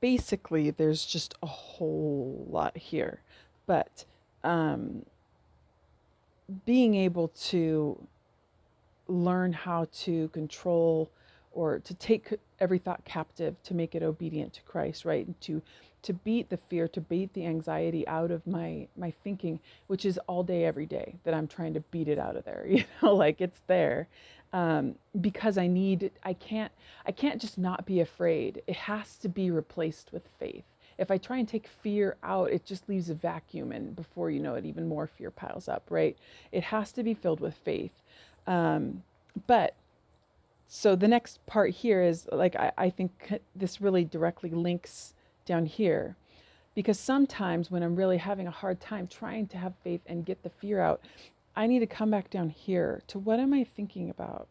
basically, there's just a whole lot here. But um, being able to learn how to control or to take every thought captive to make it obedient to Christ, right? And to beat the fear, to beat the anxiety out of my thinking, which is all day every day that I'm trying to beat it out of there. Like it's there. Because I can't just not be afraid. It has to be replaced with faith. If I try and take fear out, it just leaves a vacuum, and before you know it, even more fear piles up, right? It has to be filled with faith. um, but so the next part here is like, I think this really directly links down here, because sometimes when I'm really having a hard time trying to have faith and get the fear out, I need to come back down here to, what am I thinking about?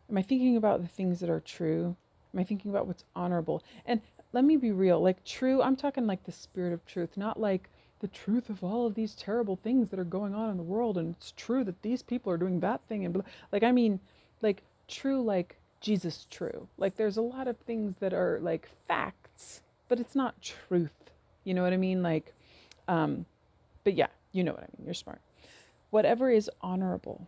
Am I thinking about the things that are true? Am I thinking about what's honorable? And let me be real, like true, I'm talking like the spirit of truth, not like the truth of all of these terrible things that are going on in the world. And it's true that these people are doing that thing. And like, I mean, like true, like Jesus true. Like there's a lot of things that are like facts, but it's not truth. You know what I mean? Like, um, but yeah, you know what I mean. You're smart. Whatever is honorable,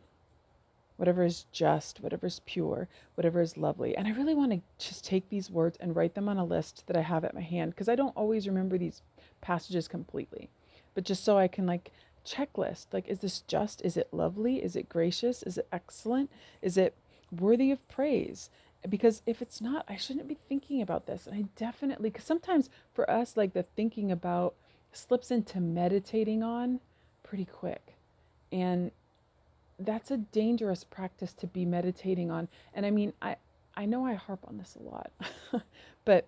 whatever is just, whatever is pure, whatever is lovely. And I really want to just take these words and write them on a list that I have at my hand, because I don't always remember these passages completely. But just so I can like checklist, like, is this just? Is it lovely? Is it gracious? Is it excellent? Is it worthy of praise? Because if it's not, I shouldn't be thinking about this. And I definitely, because sometimes for us, like the thinking about slips into meditating on pretty quick. And that's a dangerous practice to be meditating on. And I mean, I know I harp on this a lot, but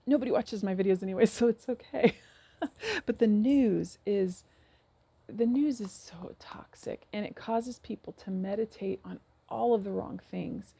nobody watches my videos anyway, so it's okay. But the news is so toxic, and it causes people to meditate on all of the wrong things.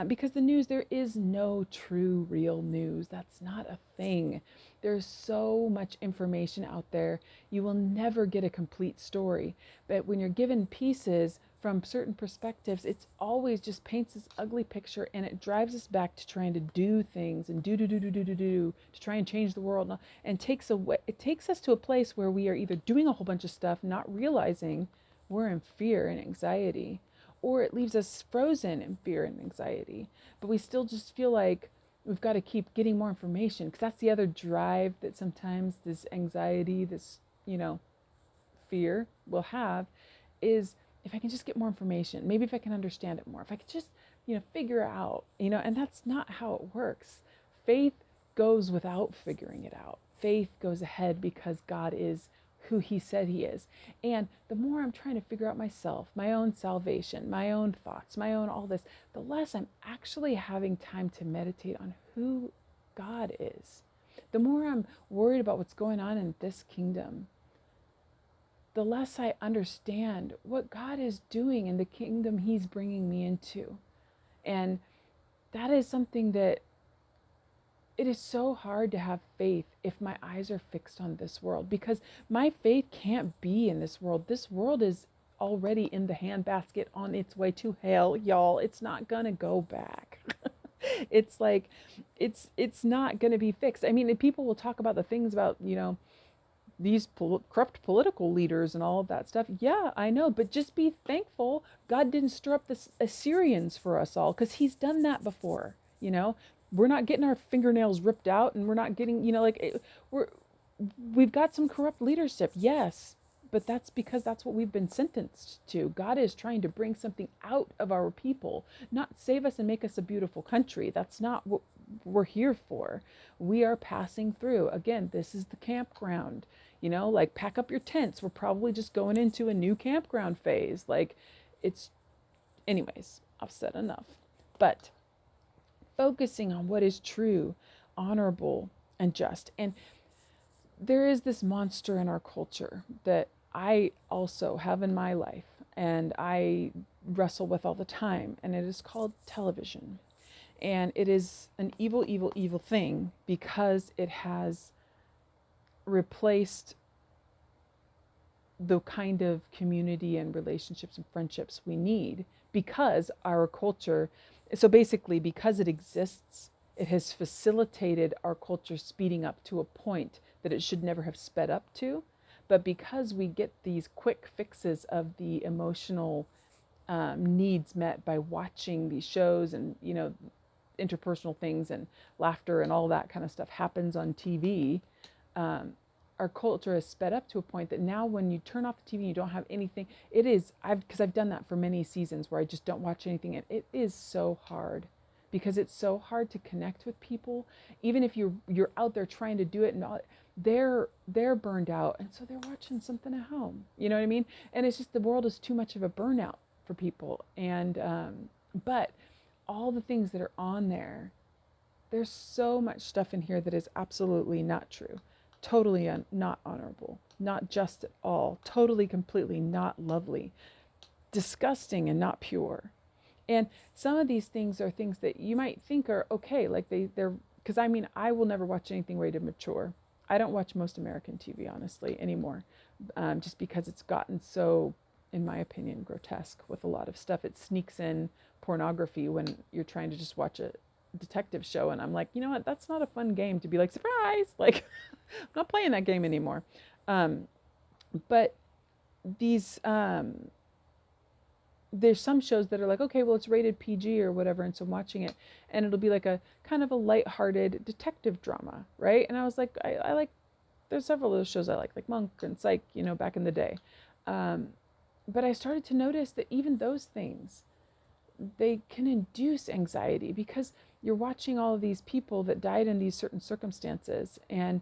Because the news, there is no true, real news. That's not a thing. There's so much information out there. You will never get a complete story. But when you're given pieces from certain perspectives, it's always just paints this ugly picture, and it drives us back to trying to do things and do to try and change the world, and it takes us to a place where we are either doing a whole bunch of stuff, not realizing we're in fear and anxiety, or it leaves us frozen in fear and anxiety. But we still just feel like we've got to keep getting more information, because that's the other drive that sometimes this anxiety, this, you know, fear will have, is if I can just get more information, maybe if I can understand it more, if I could just, figure out, and that's not how it works. Faith goes without figuring it out. Faith goes ahead because God is who he said he is. And the more I'm trying to figure out myself, my own salvation, my own thoughts, my own all this, the less I'm actually having time to meditate on who God is. The more I'm worried about what's going on in this kingdom, the less I understand what God is doing in the kingdom he's bringing me into. And that is something that, it is so hard to have faith if my eyes are fixed on this world, because my faith can't be in this world. This world is already in the handbasket on its way to hell, y'all. It's not gonna go back. It's like, it's not gonna be fixed. I mean, people will talk about the things about, these corrupt political leaders and all of that stuff. Yeah, I know, but just be thankful God didn't stir up the Assyrians for us all, because he's done that before. We're not getting our fingernails ripped out, and we're not getting, we've got some corrupt leadership, yes, but that's because that's what we've been sentenced to. God is trying to bring something out of our people, not save us and make us a beautiful country. That's not what we're here for. We are passing through. Again, this is the campground. Like, pack up your tents. We're probably just going into a new campground phase. Like, it's, anyways, I've said enough. But focusing on what is true, honorable, and just. And there is this monster in our culture that I also have in my life, and I wrestle with all the time, and it is called television. And it is an evil, evil, evil thing, because it has replaced the kind of community and relationships and friendships we need, because our culture, so basically because it exists it has facilitated our culture speeding up to a point that it should never have sped up to. But because we get these quick fixes of the emotional needs met by watching these shows, and interpersonal things and laughter and all that kind of stuff happens on TV, our culture has sped up to a point that now when you turn off the TV and you don't have anything, it is, because I've done that for many seasons where I just don't watch anything, and it is so hard, because it's so hard to connect with people, even if you're out there trying to do it, and all, they're burned out, and so they're watching something at home. You know what I mean? And it's just, the world is too much of a burnout for people, and but all the things that are on there, there's so much stuff in here that is absolutely not true, totally not honorable, not just at all, totally, completely not lovely, disgusting and not pure. And some of these things are things that you might think are okay, like they're, because I mean, I will never watch anything rated mature. I don't watch most American TV, honestly, anymore, just because it's gotten so, in my opinion, grotesque with a lot of stuff. It sneaks in pornography when you're trying to just watch a detective show, and I'm like, you know what? That's not a fun game to be like, surprise! Like, I'm not playing that game anymore. But these, there's some shows that are like, okay, well, it's rated PG or whatever, and so I'm watching it, and it'll be like a kind of a lighthearted detective drama, right? And I was like, I like, there's several of those shows I like Monk and Psych, back in the day. But I started to notice that even those things, they can induce anxiety, because you're watching all of these people that died in these certain circumstances, and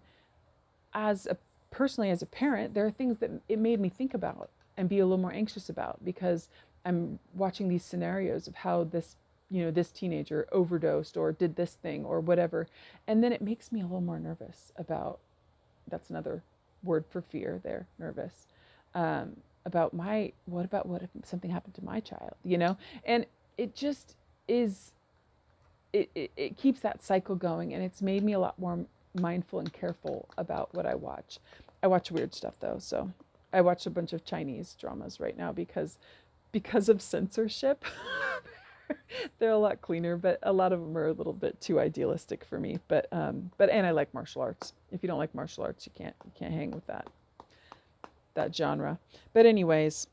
as a personally, as a parent, there are things that it made me think about and be a little more anxious about, because I'm watching these scenarios of how this, this teenager overdosed or did this thing or whatever, and then it makes me a little more nervous about, that's another word for fear there, nervous, about what if something happened to my child, and it just is, it keeps that cycle going, and it's made me a lot more mindful and careful about what I watch. I watch weird stuff though, so I watch a bunch of Chinese dramas right now because of censorship. They're a lot cleaner, but a lot of them are a little bit too idealistic for me. But and I like martial arts. If you don't like martial arts, you can't hang with that genre. But anyways,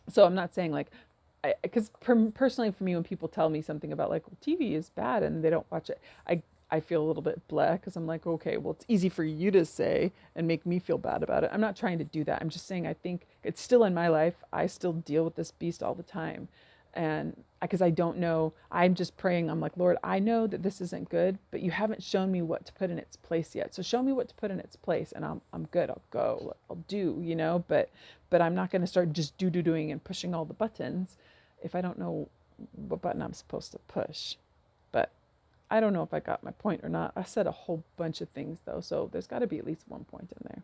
so I'm not saying like, because personally for me, when people tell me something about like, well, TV is bad and they don't watch it, I feel a little bit blah, because I'm like, okay, well, it's easy for you to say and make me feel bad about it. I'm not trying to do that. I'm just saying I think it's still in my life. I still deal with this beast all the time. And because I don't know, I'm just praying. I'm like, Lord, I know that this isn't good, but you haven't shown me what to put in its place yet. So show me what to put in its place, and I'm good. I'll go. I'll do, but I'm not going to start just doing and pushing all the buttons if I don't know what button I'm supposed to push. But I don't know if I got my point or not. I said a whole bunch of things though, so there's got to be at least one point in there.